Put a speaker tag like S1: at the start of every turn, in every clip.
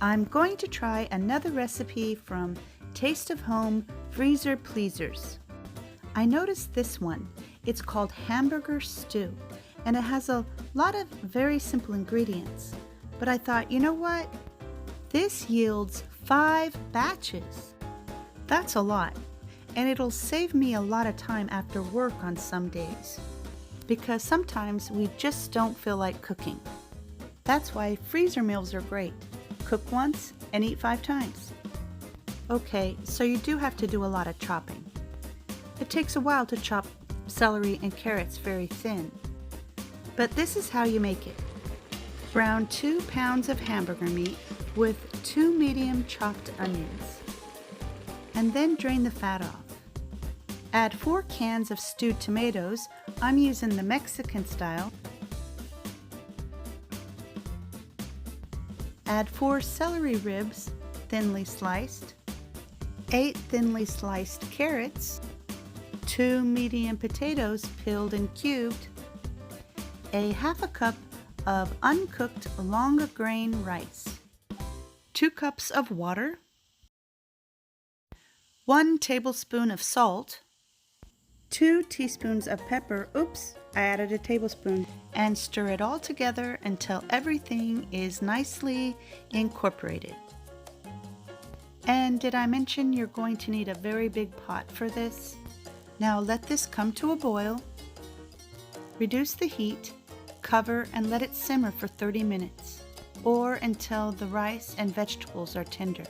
S1: I'm going to try another recipe from Taste of Home Freezer Pleasers. I noticed this one. It's called Hamburger Stew, and it has a lot of very simple ingredients. But I thought, you know what? This yields 5 batches. That's a lot, and it'll save me a lot of time after work on some days, because sometimes we just don't feel like cooking. That's why freezer meals are great. Cook once and eat 5 times. Okay, so you do have to do a lot of chopping. It takes a while to chop celery and carrots very thin. But this is how you make it. Brown 2 pounds of hamburger meat with 2 medium chopped onions. And then drain the fat off. Add 4 cans of stewed tomatoes. I'm using the Mexican style. Add 4 celery ribs, thinly sliced, 8 thinly sliced carrots, 2 medium potatoes peeled and cubed, a half a cup of uncooked long grain rice, 2 cups of water, 1 tablespoon of salt, 2 teaspoons of pepper, oops, I added a tablespoon, and stir it all together until everything is nicely incorporated. And did I mention you're going to need a very big pot for this? Now let this come to a boil, reduce the heat, cover and let it simmer for 30 minutes, or until the rice and vegetables are tender.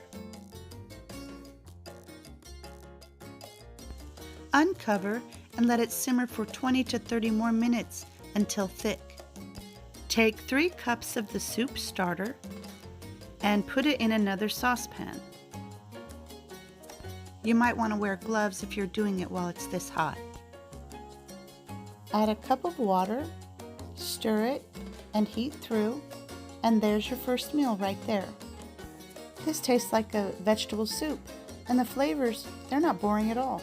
S1: Uncover and let it simmer for 20 to 30 more minutes until thick. Take 3 cups of the soup starter and put it in another saucepan. You might want to wear gloves if you're doing it while it's this hot. Add a cup of water, stir it, and heat through, and there's your first meal right there. This tastes like a vegetable soup, and the flavors, they're not boring at all.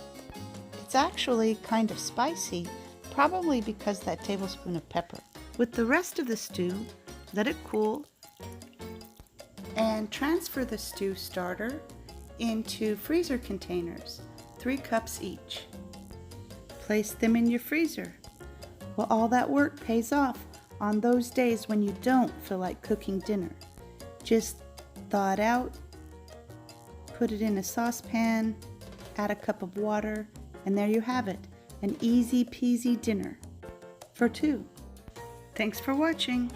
S1: It's actually kind of spicy, probably because that tablespoon of pepper. With the rest of the stew, let it cool and transfer the stew starter into freezer containers, 3 cups each. Place them in your freezer. Well, all that work pays off on those days when you don't feel like cooking dinner. Just thaw it out, put it in a saucepan, add a cup of water, and there you have it, an easy peasy dinner for 2. Thanks for watching.